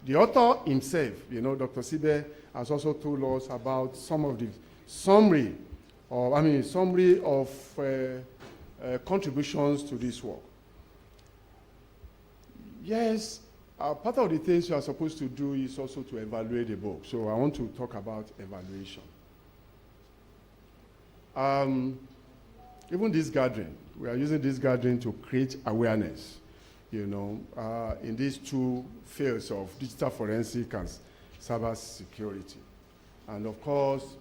The author himself, Dr. Sibe, has also told us about some of the summary of contributions to this work. Yes, part of the things you are supposed to do is also to evaluate the book. So I want to talk about evaluation. Even this gathering, we are using this gathering to create awareness, in these two fields of digital forensic and cyber security. And of course,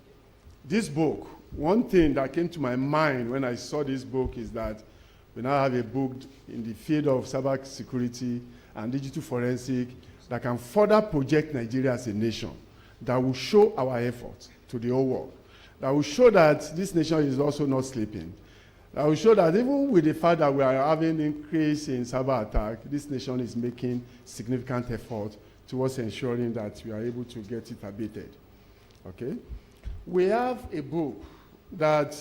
this book, one thing that came to my mind when I saw this book is that we now have a book in the field of cyber security and digital forensic that can further project Nigeria as a nation, that will show our efforts to the whole world, that will show that this nation is also not sleeping, that will show that even with the fact that we are having an increase in cyber attack, this nation is making significant effort towards ensuring that we are able to get it abated. Okay? We have a book that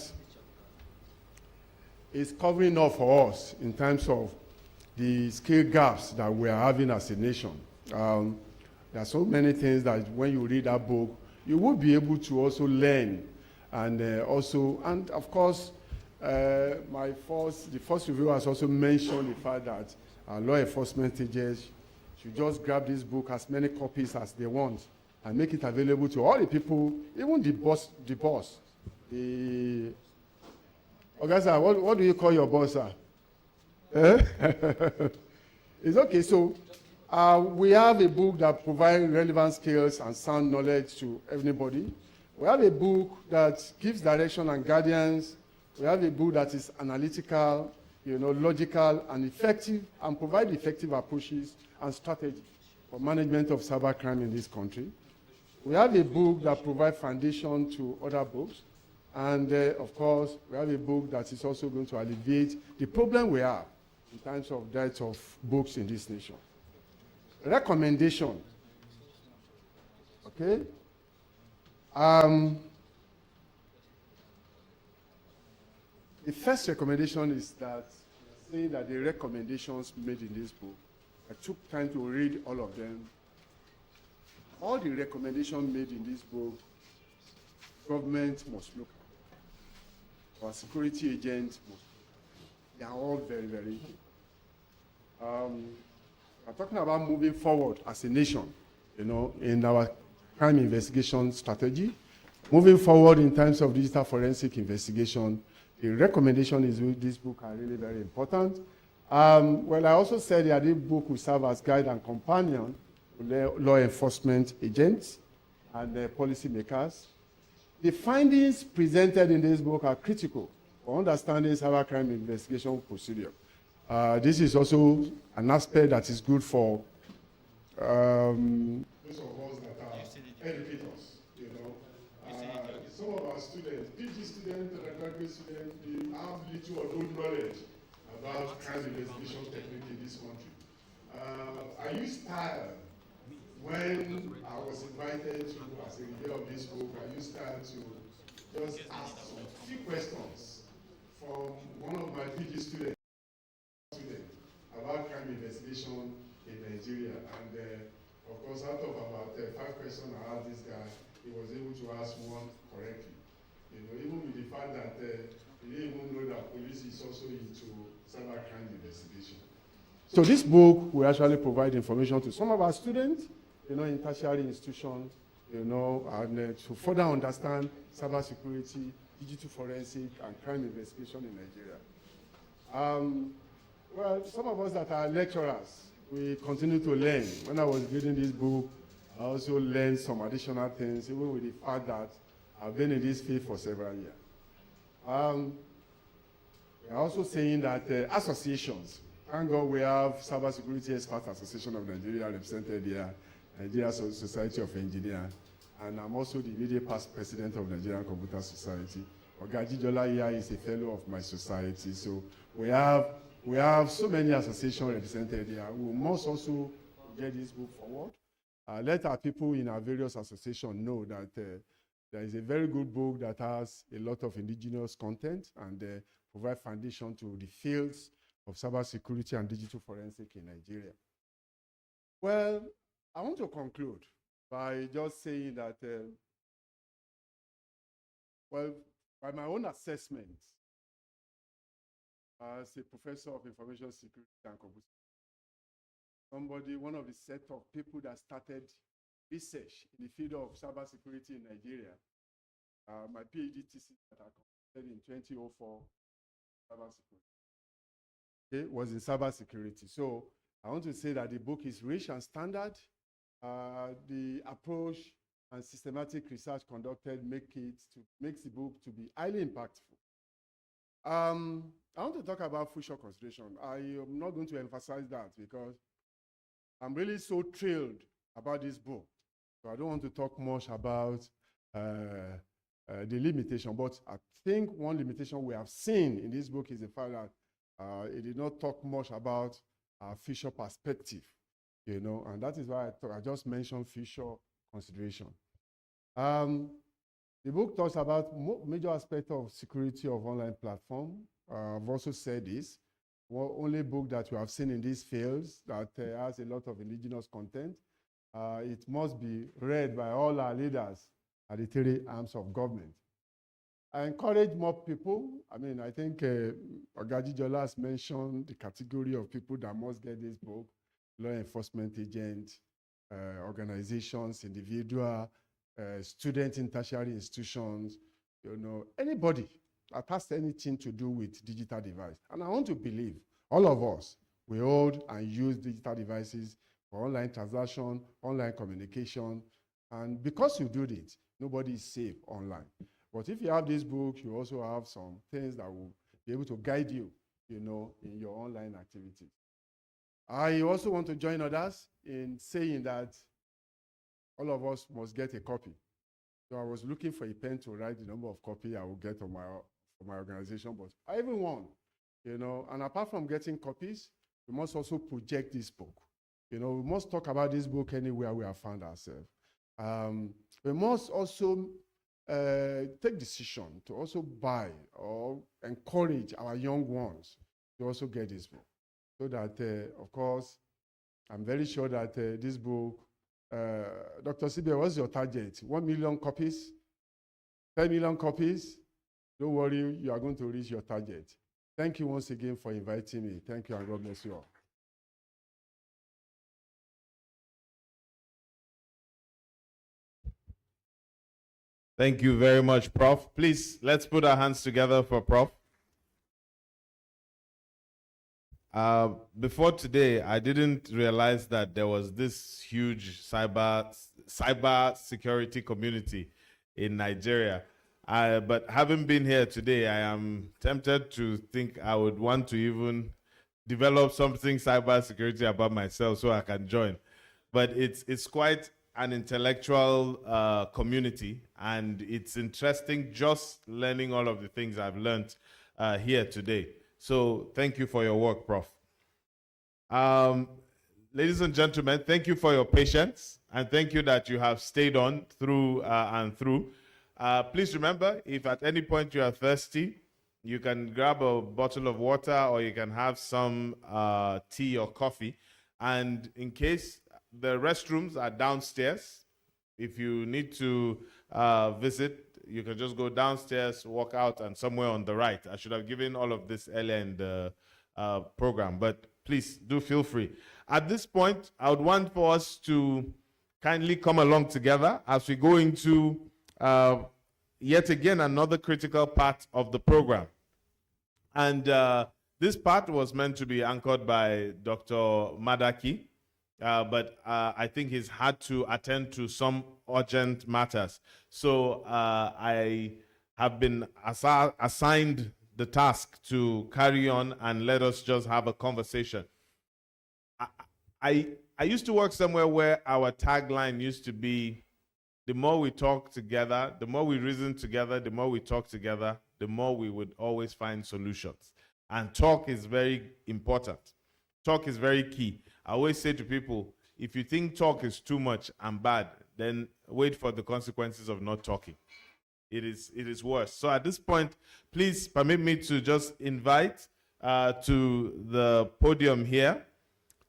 is covering up for us in terms of the skill gaps that we are having as a nation. There are so many things that when you read that book, you will be able to also learn. And of course, the first review has also mentioned the fact that law enforcement agents should just grab this book as many copies as they want and make it available to all the people, even the boss. Okay, sir, what do you call your boss, sir? It's okay. So we have a book that provides relevant skills and sound knowledge to everybody. We have a book that gives direction and guidance. We have a book that is analytical, logical and effective, and provide effective approaches and strategies for management of cybercrime in this country. We have a book that provides foundation to other books. And of course, we have a book that is also going to alleviate the problem we have in terms of dearth of books in this nation. Recommendation. Okay? The first recommendation is that saying that the recommendations made in this book, I took time to read all of them. All the recommendations made in this book, government must look at. Our security agents must. They are all very, very good. We're talking about moving forward as a nation, in our crime investigation strategy. Moving forward in terms of digital forensic investigation, the recommendation is with this book are really very important. Well, I also said that this book will serve as guide and companion to law enforcement agents and policymakers. The findings presented in this book are critical for understanding cybercrime investigation procedure. This is also an aspect that is good for those of us that are educators. Some of our students, PG students, undergraduate students, they have little or no knowledge about crime investigation technique in this country. I used style when I was invited to, as a reviewer of this book, I used style to just ask some few questions from one of my PG students about crime investigation in Nigeria. And of course, out of about 5 questions I asked this guy, he was able to ask one correctly. Even with the fact that he didn't even know that police is also into cybercrime investigation. So this book will actually provide information to some of our students, in tertiary institutions, and to further understand cybersecurity, digital forensic, and crime investigation in Nigeria. Well, some of us that are lecturers, we continue to learn. When I was reading this book, I also learned some additional things, even with the fact that I've been in this field for several years. We're also saying that associations, thank God we have Cybersecurity Experts Association of Nigeria represented here, Nigeria Society of Engineers, and I'm also the immediate past president of Nigerian Computer Society. Ogaji Jola here is a fellow of my society. So we have so many associations represented here. We must also get this book forward. Let our people in our various associations know that there is a very good book that has a lot of indigenous content and provide foundation to the fields of cybersecurity and digital forensic in Nigeria. Well, I want to conclude by just saying that, well, by my own assessment, as a professor of information security and computer, one of the set of people that started research in the field of cybersecurity in Nigeria, my PhD thesis that I completed in 2004, cybersecurity. It was in cybersecurity. So I want to say that the book is rich and standard. The approach and systematic research conducted makes the book to be highly impactful. I want to talk about future consideration. I am not going to emphasize that because I'm really so thrilled about this book. So I don't want to talk much about the limitation, but I think one limitation we have seen in this book is the fact that it did not talk much about our future perspective, you know, and that is why I just mentioned future consideration. The book talks about major aspects of security of online platform. I've also said this. Only book that we have seen in these fields that has a lot of indigenous content. It must be read by all our leaders at the three arms of government. I encourage more people. I mean, I think Ogaji Jola has mentioned the category of people that must get this book: law enforcement agents, organizations, individual, students in tertiary institutions, you know, anybody that has anything to do with digital device. And I want to believe all of us, we hold and use digital devices for online transaction, online communication. And because you do it, nobody is safe online. But if you have this book, you also have some things that will be able to guide you, you know, in your online activities. I also want to join others in saying that all of us must get a copy. So I was looking for a pen to write the number of copies I will get on for my organization, but I even won, you know. And apart from getting copies, we must also project this book. You know, we must talk about this book anywhere we have found ourselves. We must also take decision to also buy or encourage our young ones to also get this book. So that, of course, I'm very sure that this book, Dr. Sibe, what's your target? 1 million copies? 10 million copies? Don't worry, you are going to reach your target. Thank you once again for inviting me. Thank you, and God bless you all. Thank you very much, Prof. Please, let's put our hands together for Prof. Before today, I didn't realize that there was this huge cyber security community in Nigeria. But having been here today, I am tempted to think I would want to even develop something cyber security about myself so I can join. But it's quite an intellectual community, and it's interesting just learning all of the things I've learned here today. So thank you for your work, Prof. Ladies and gentlemen, thank you for your patience, and thank you that you have stayed on through and through. Please remember, if at any point you are thirsty, you can grab a bottle of water or you can have some tea or coffee. And in case, the restrooms are downstairs. If you need to visit, you can just go downstairs, walk out, and somewhere on the right. I should have given all of this earlier in the program, but please do feel free. At this point, I would want for us to kindly come along together as we go into yet again another critical part of the program. And this part was meant to be anchored by Dr. Madaki, but I think he's had to attend to some urgent matters. So I have been assigned the task to carry on and let us just have a conversation. I used to work somewhere where our tagline used to be, the more we talk together, the more we reason together, the more we talk together, the more we would always find solutions. And talk is very important. Talk is very key. I always say to people, if you think talk is too much and bad, then wait for the consequences of not talking. It is worse. So at this point, please permit me to just invite to the podium here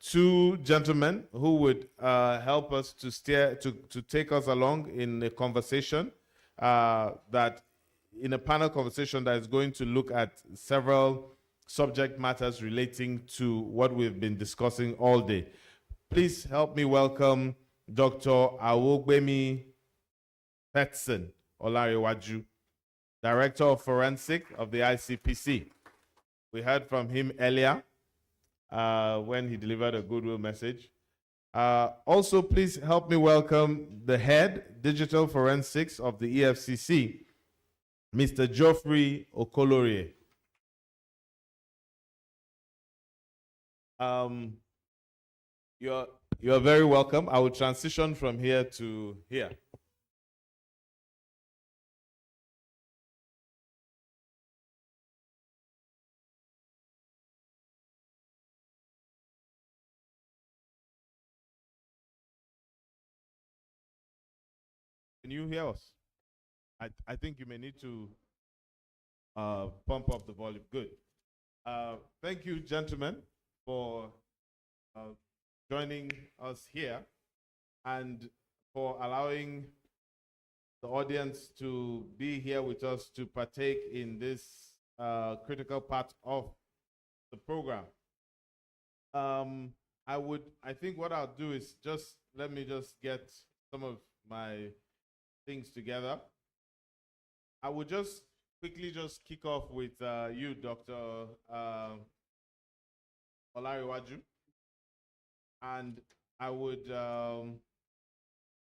two gentlemen who would help us to take us along in a conversation in a panel conversation that is going to look at several subject matters relating to what we've been discussing all day. Please help me welcome Dr. Awogbemi Petson Olarewaju, Director of Forensic of the ICPC. We heard from him earlier when he delivered a goodwill message. Also, please help me welcome the head digital forensics of the EFCC, Mr. Geoffrey Okolorie. You're very welcome. I will transition from here to here. Can you hear us? I think you may need to pump up the volume. Good. Thank you, gentlemen, for joining us here and for allowing the audience to be here with us to partake in this critical part of the program. I think what I'll do is let me get some of my things together. I would just quickly kick off with you, Dr. Olarewaju. And I would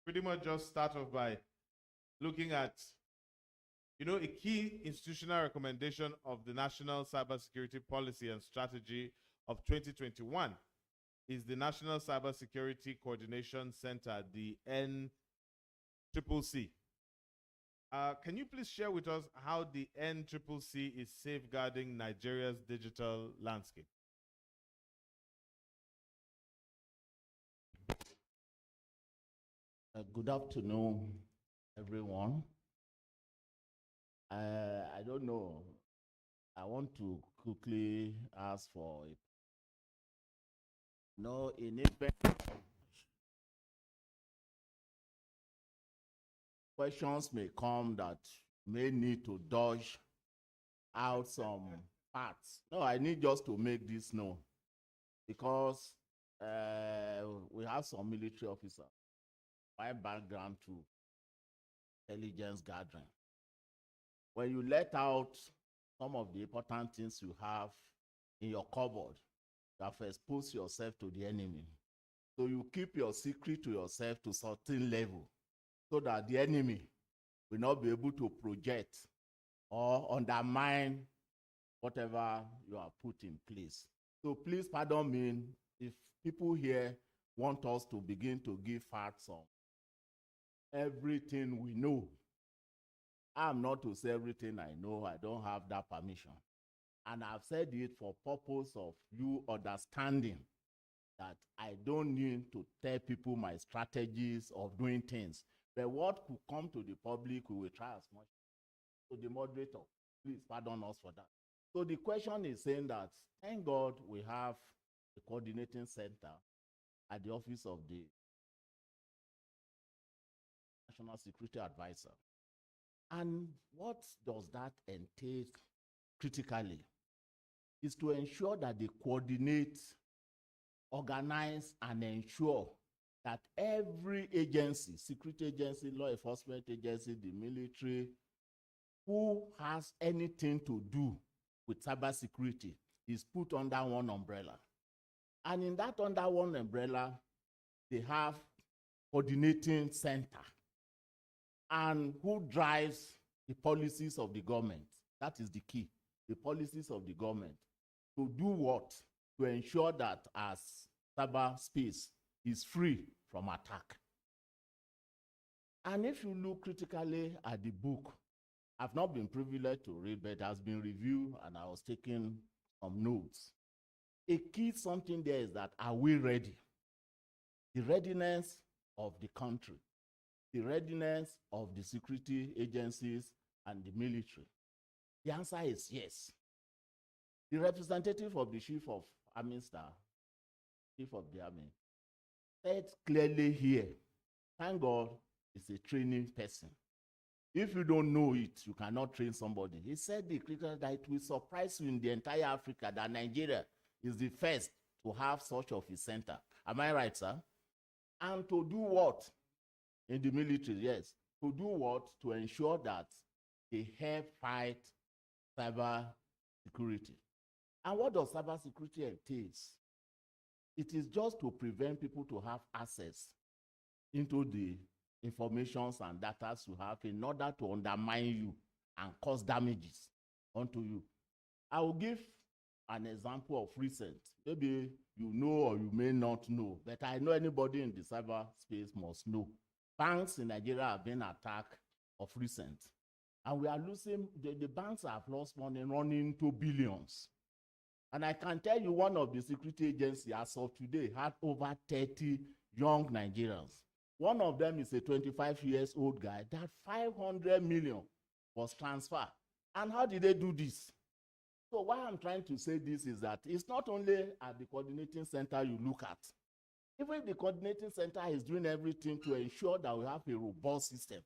pretty much just start off by looking at, a key institutional recommendation of the National Cybersecurity Policy and Strategy of 2021 is the National Cybersecurity Coordination Center, the NCCC. Can you please share with us how the NCCC is safeguarding Nigeria's digital landscape? Good afternoon, everyone. I don't know. I want to quickly ask for it. No, in event questions may come that may need to dodge out some parts. No, I need just to make this known because we have some military officers. My background to intelligence gathering. When you let out some of the important things you have in your cupboard, you have exposed yourself to the enemy. So you keep your secret to yourself to a certain level so that the enemy will not be able to project or undermine whatever you have put in place. So please pardon me if people here want us to begin to give facts on everything we know. I'm not to say everything I know. I don't have that permission. And I've said it for purpose of you understanding that I don't need to tell people my strategies of doing things. But what could come to the public, we will try as much. So the moderator, please pardon us for that. So the question is saying that, thank God we have a coordinating center at the office of the National Security Advisor. And what does that entail critically? Is to ensure that they coordinate, organize, and ensure that every agency, security agency, law enforcement agency, the military, who has anything to do with cybersecurity is put under one umbrella. And in that under one umbrella, they have coordinating center. And who drives the policies of the government? That is the key. The policies of the government. To do what? To ensure that as cyberspace is free from attack. And if you look critically at the book, I've not been privileged to read, but it has been reviewed and I was taking some notes. A key something there is that, are we ready? The readiness of the country, the readiness of the security agencies and the military. The answer is yes. The representative of the Chief of Army Staff, Chief of the Army, said clearly here, thank God is a training person. If you don't know it, you cannot train somebody. He said the critical that it will surprise you in the entire Africa that Nigeria is the first to have such of a center. Am I right, sir? And to do what? In the military, yes. To do what? To ensure that they help fight cyber security. And what does cyber security entails? It is just to prevent people to have access into the informations and data you have in order to undermine you and cause damages onto you. I will give an example of recent. Maybe you know or you may not know, but I know anybody in the cyber space must know. Banks in Nigeria have been attacked of recent. And we are losing, the banks have lost money running into billions. And I can tell you one of the security agencies as of today had over 30 young Nigerians. One of them is a 25-year-old guy that 500 million was transferred. And how did they do this? So why I'm trying to say this is that it's not only at the coordinating center you look at. Even the coordinating center is doing everything to ensure that we have a robust system.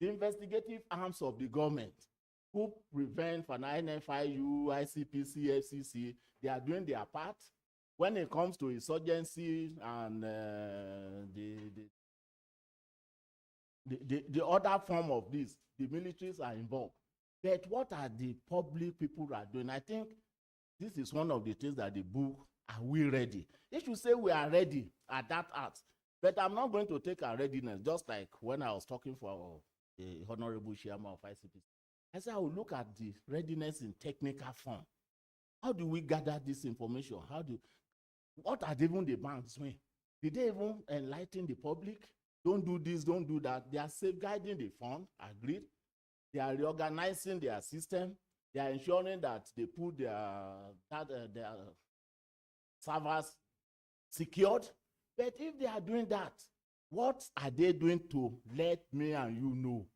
The investigative arms of the government who prevent from NFIU, ICPC, FCC, they are doing their part. When it comes to insurgency and the other form of this, the militaries are involved. But what are the public people are doing? I think this is one of the things that the book, are we ready? They should say we are ready at that art. But I'm not going to take our readiness, just like when I was talking for the Honorable Chairman of ICPC. I said I will look at the readiness in technical form. How do we gather this information? What are even the banks doing? Did they even enlighten the public? Don't do this, don't do that. They are safeguarding the fund, agreed. They are reorganizing their system. They are ensuring that they put their servers secured. But if they are doing that, what are they doing to let me and you know?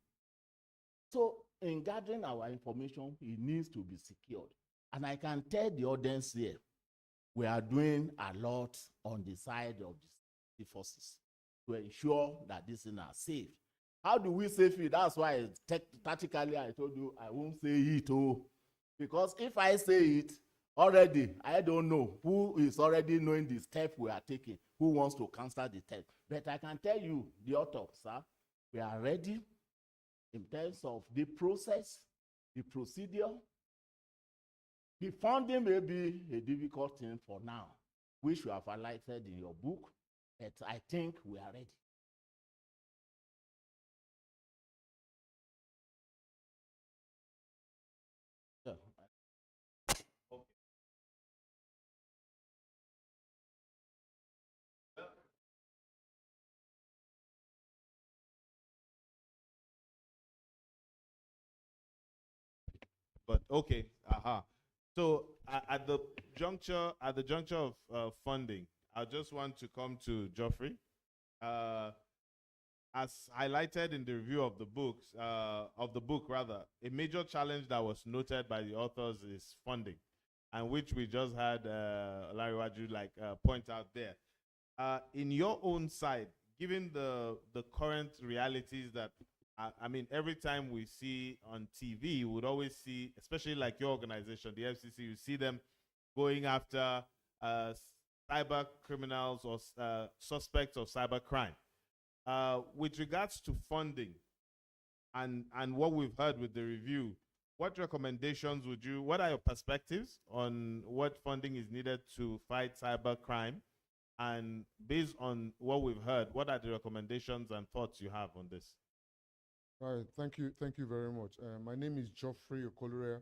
So in gathering our information, it needs to be secured. And I can tell the audience here, we are doing a lot on the side of the forces to ensure that this thing are safe. How do we save it? That's why tactically I told you I won't say it. Because if I say it already, I don't know who is already knowing the step we are taking, who wants to cancel the step. But I can tell you, the author, sir, we are ready in terms of the process, the procedure. The funding may be a difficult thing for now, which you have highlighted in your book, but I think we are ready. Yeah. Okay. But okay, So at the juncture of funding, I just want to come to Geoffrey. As highlighted in the review of the book, a major challenge that was noted by the authors is funding, and which we just had Larry Waju point out there. In your own side, given the current realities that I mean, every time we see on TV, you would always see, especially like your organization, the FCC, you see them going after cyber criminals or suspects of cybercrime. With regards to funding and what we've heard with the review, what recommendations what are your perspectives on what funding is needed to fight cybercrime? And based on what we've heard, what are the recommendations and thoughts you have on this? All right, thank you very much. My name is Geoffrey Okolure,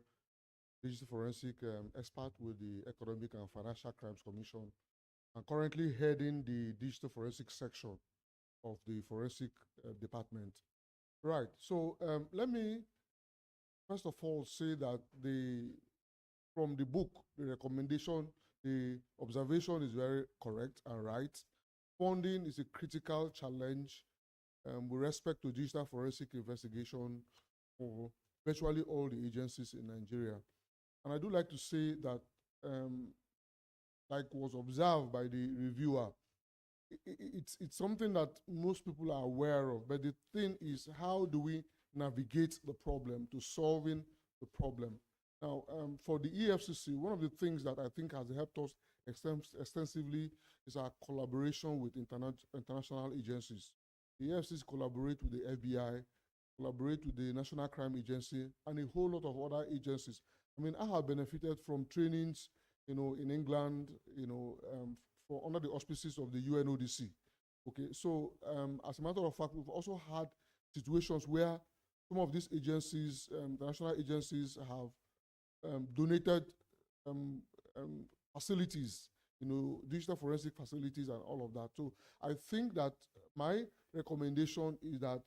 digital forensic expert with the Economic and Financial Crimes Commission. I'm currently heading the digital forensic section of the forensic department. Right, so let me first of all say that from the book, the recommendation, the observation is very correct and right. Funding is a critical challenge with respect to digital forensic investigation for virtually all the agencies in Nigeria. And I do like to say that like was observed by the reviewer, it's something that most people are aware of. But the thing is, how do we navigate the problem to solving the problem? Now, for the EFCC, one of the things that I think has helped us extensively is our collaboration with international agencies. The EFCC collaborate with the FBI, collaborate with the National Crime Agency, and a whole lot of other agencies. I mean, I have benefited from trainings, in England, for under the auspices of the UNODC. Okay, so as a matter of fact, we've also had situations where some of these agencies, the national agencies, have donated facilities, digital forensic facilities and all of that. So I think that my recommendation is that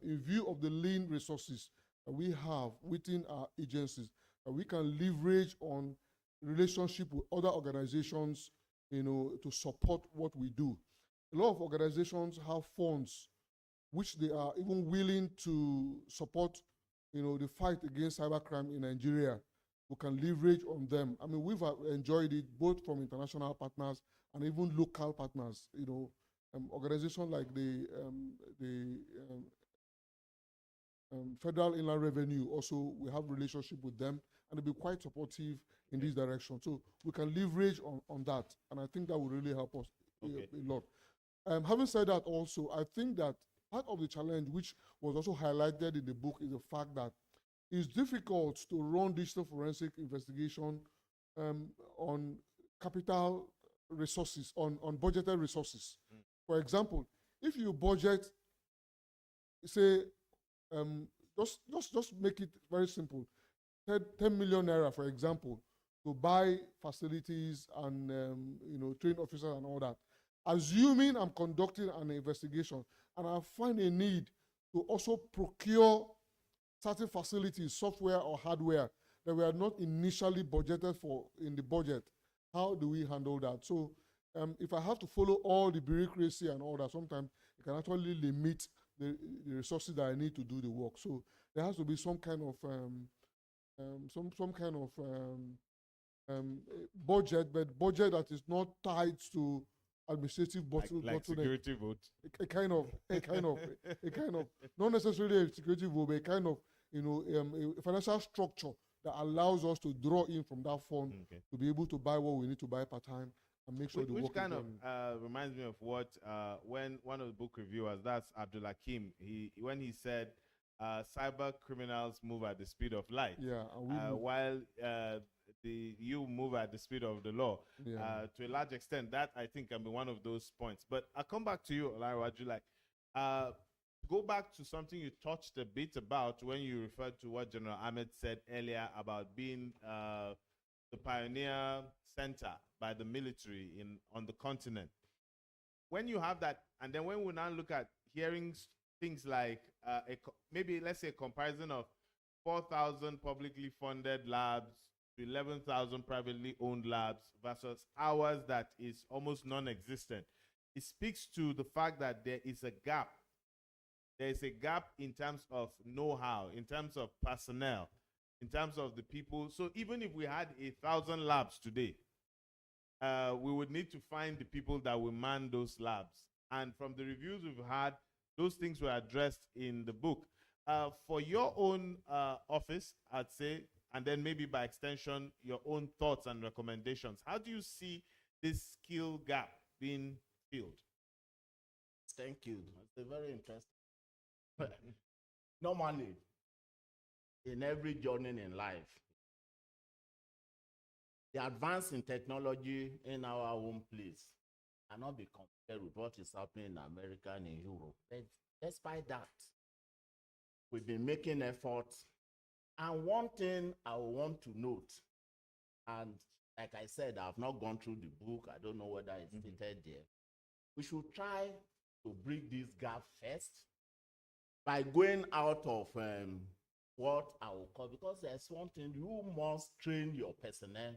in view of the lean resources that we have within our agencies, that we can leverage on relationship with other organizations, to support what we do. A lot of organizations have funds which they are even willing to support, the fight against cybercrime in Nigeria. We can leverage on them. I mean, we've enjoyed it both from international partners and even local partners. Organizations like the Federal Inland Revenue, also we have relationship with them, and they'll be quite supportive in this direction. So we can leverage on that, and I think that will really help us a lot. Having said that also, I think that part of the challenge, which was also highlighted in the book, is the fact that it's difficult to run digital forensic investigation on capital resources, on budgeted resources. For example, if you budget, say, just make it very simple, 10 million naira, for example, to buy facilities and train officers and all that. Assuming I'm conducting an investigation and I find a need to also procure certain facilities, software or hardware that were not initially budgeted for in the budget, how do we handle that? So if I have to follow all the bureaucracy and all that, sometimes it can actually limit the resources that I need to do the work. So there has to be some kind of budget, but budget that is not tied to administrative like security vote. A kind of, not necessarily a security vote, but a kind of, a financial structure that allows us to draw in from that fund to be able to buy what we need to buy per time and make sure the work Which kind of reminds me of what when one of the book reviewers, that's Abdulhakim, when he said cyber criminals move at the speed of light. Yeah, while you move at the speed of the law. Yeah. To a large extent, that I think can be one of those points. But I'll come back to you, Olaiwaju. Go back to something you touched a bit about when you referred to what General Ahmed said earlier about being the pioneer center by the military on the continent. When you have that, and then when we now look at hearing things like maybe let's say a comparison of 4,000 publicly funded labs to 11,000 privately owned labs versus ours that is almost non-existent, it speaks to the fact that there is a gap. There is a gap in terms of know-how, in terms of personnel, in terms of the people. So even if we had 1,000 labs today, we would need to find the people that will man those labs. And from the reviews we've had, those things were addressed in the book. For your own office, I'd say, and then maybe by extension, your own thoughts and recommendations, how do you see this skill gap being filled? Thank you. It's a very interesting. Normally, in every journey in life, the advance in technology in our home place cannot be compared with what is happening in America and in Europe. But despite that, we've been making efforts. And one thing I want to note, and like I said, I've not gone through the book. I don't know whether it's stated there. We should try to bridge this gap first by going out of what I will call, because there's one thing, you must train your personnel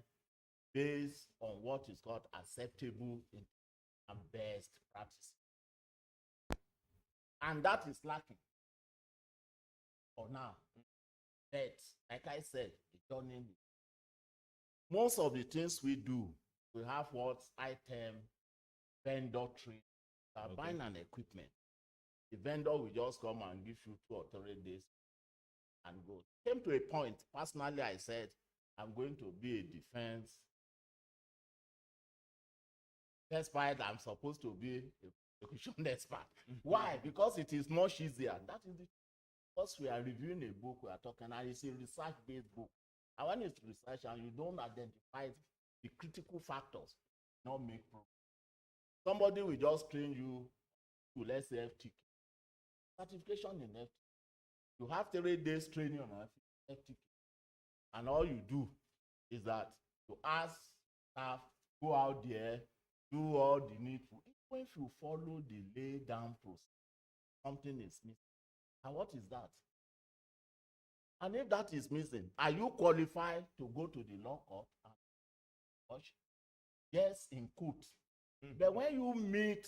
based on what is called acceptable and best practice. And that is lacking for now. But like I said, the journey, most of the things we do we have what item vendor trade. You are Okay. buying an equipment. The vendor will just come and give you 2 or 3 days and go. Came to a point, personally, I said, I'm going to be a defense. Despite I'm supposed to be a prosecution expert. Why? Because it is much easier. That is the because we are reviewing a book, we are talking, and it's a research-based book. And when it's research and you don't identify the critical factors, not make progress. Somebody will just train you to, let's say, FTK. Certification in FTK. You have 3 days training on FTK. And all you do is that you ask staff, go out there, do all the needful. Even if you follow the lay down process, something is missing. And what is that? And if that is missing, are you qualified to go to the law court and watch? Yes, in court. But when you meet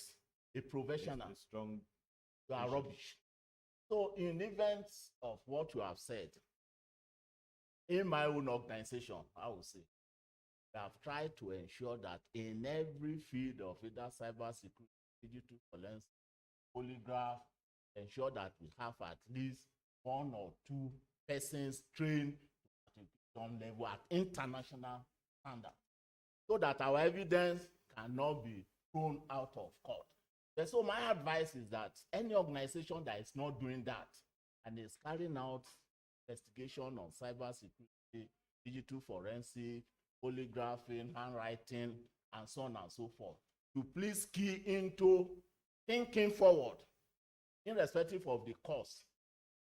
a professional, It's a strong. you are rubbish. So in events of what you have said, in my own organization, I will say, I have tried to ensure that in every field of either cybersecurity, digital forensics, polygraph, ensure that we have at least 1 or 2 persons trained at some level at international standard, so that our evidence cannot be thrown out of court. And so my advice is that any organization that is not doing that and is carrying out investigation on cybersecurity, digital forensic, polygraphing, handwriting, and so on and so forth, to please key into thinking forward, irrespective of the cost.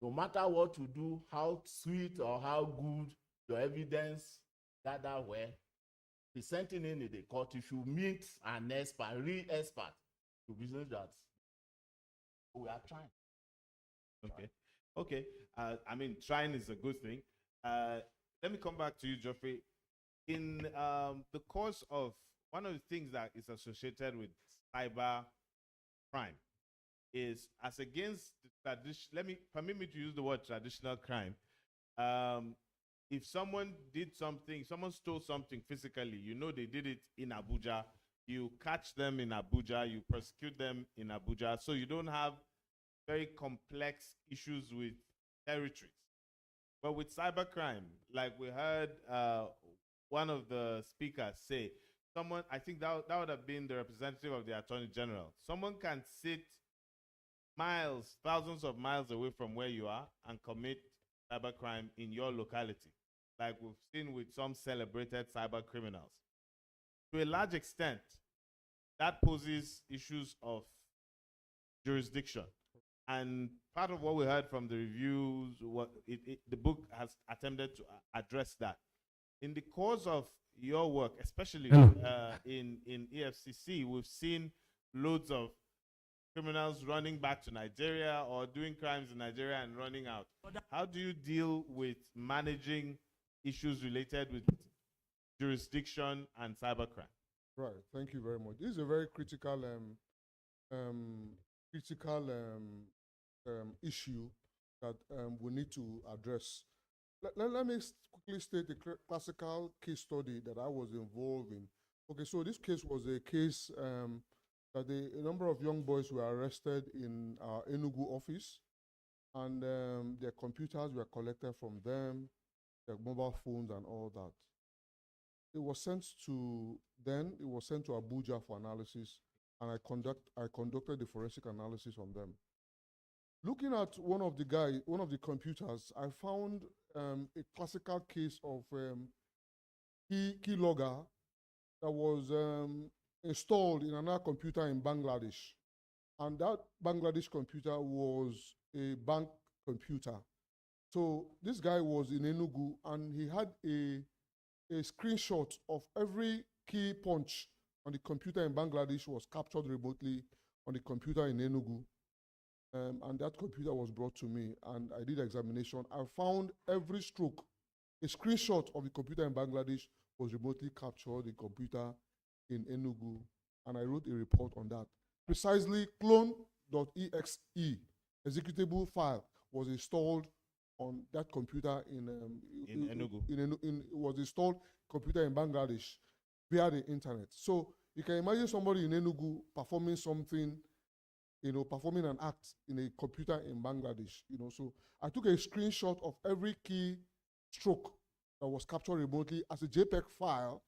No matter what you do, how sweet or how good your evidence gather where, presenting in the court, if you meet an expert, real expert, you believe that we are trying. Okay. Okay. I mean, trying is a good thing. Let me come back to you, Geoffrey. In the course of one of the things that is associated with cyber crime is as against the tradition. Permit me to use the word traditional crime. If someone did something, someone stole something physically, you know they did it in Abuja, you catch them in Abuja, you prosecute them in Abuja, so you don't have very complex issues with territories. But with cybercrime, like we heard one of the speakers say, someone, I think that would have been the representative of the Attorney General, someone can sit miles, thousands of miles away from where you are and commit cybercrime in your locality, like we've seen with some celebrated cyber criminals. To a large extent, that poses issues of jurisdiction. And part of what we heard from the reviews, the book has attempted to address that. In the course of your work, especially in EFCC, we've seen loads of criminals running back to Nigeria or doing crimes in Nigeria and running out. How do you deal with managing issues related with jurisdiction and cybercrime? Right. Thank you very much. This is a very critical issue that we need to address. Let me quickly state a classical case study that I was involved in. Okay, so this case was a case that a number of young boys were arrested in our Enugu office, and their computers were collected from them, their mobile phones and all that. It was sent to Abuja for analysis, and I conducted the forensic analysis on them. Looking at one of the computers, I found a classical case of keylogger that was installed in another computer in Bangladesh. And that Bangladesh computer was a bank computer. So this guy was in Enugu, and he had a screenshot of every key punch on the computer in Bangladesh was captured remotely on the computer in Enugu. And that computer was brought to me, and I did examination. I found every stroke. A screenshot of the computer in Bangladesh was remotely captured, the computer in Enugu, and I wrote a report on that. Precisely, clone.exe executable file was installed on that computer in Enugu. It was installed computer in Bangladesh. via the internet. So you can imagine somebody in Enugu performing something, performing an act in a computer in Bangladesh. So I took a screenshot of every key stroke that was captured remotely as a JPEG file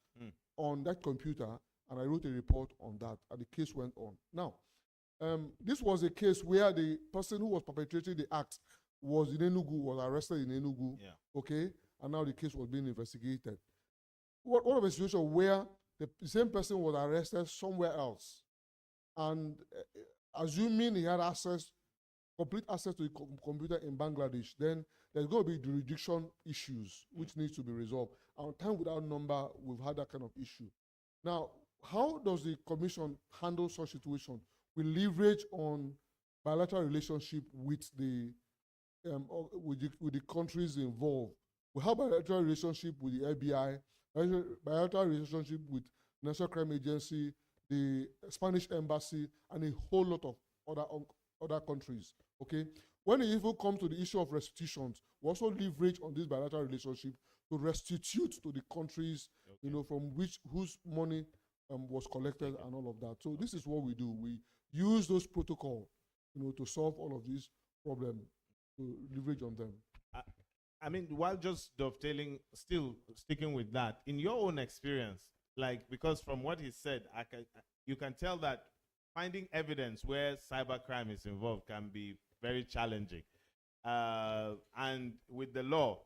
on that computer, and I wrote a report on that, and the case went on. Now, this was a case where the person who was perpetrating the act was in Enugu, was arrested in Enugu, okay, and now the case was being investigated. What of a situation where the same person was arrested somewhere else, and assuming he had complete access to the computer in Bangladesh, then there's going to be jurisdiction issues which needs to be resolved. On time without number, we've had that kind of issue. Now, how does the commission handle such situation? We leverage on bilateral relationship with the countries involved. We have bilateral relationship with the FBI, bilateral relationship with National Crime Agency, the Spanish Embassy, and a whole lot of other countries. Okay. When it even comes to the issue of restitutions, we also leverage on this bilateral relationship to restitute to the countries, from whose money was collected and all of that. So this is what we do. We use those protocols, to solve all of these problems, to leverage on them. I mean, while just dovetailing, still sticking with that, in your own experience, because from what he said, you can tell that finding evidence where cybercrime is involved can be very challenging. And with the law,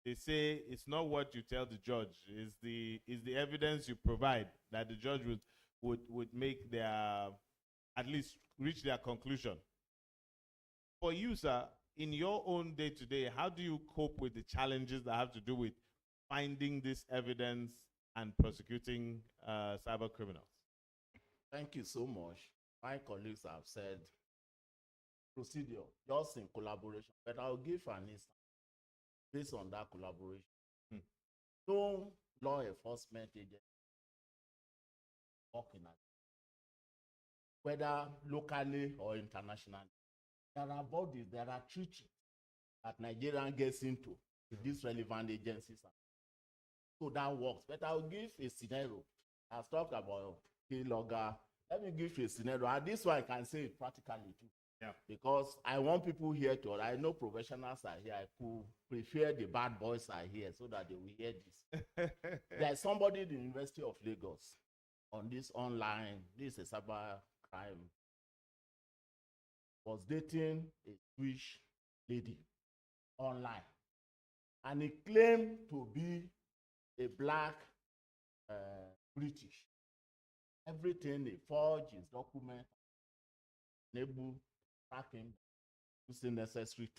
they say it's not what you tell the judge, it's the evidence you provide that the judge would make at least reach their conclusion. For you, sir, in your own day-to-day, how do you cope with the challenges that have to do with finding this evidence and prosecuting cyber criminals? Thank you so much. My colleagues have said procedure, just in collaboration, but I'll give an instance based on that collaboration. No law enforcement agent working at, whether locally or internationally. There are bodies, there are treaties that Nigeria gets into with these relevant agencies. So that works. But I'll give a scenario. I've talked about keylogger. Let me give you a scenario. And this one I can say it practically too. Yeah. Because I want people here to, I know professionals are here. I could prefer the bad boys are here so that they will hear this. There's somebody in the University of Lagos on this online, this is a cyber crime, was dating a Jewish lady online. And he claimed to be a black British. Everything, he forged his document, enable tracking, using necessary tools.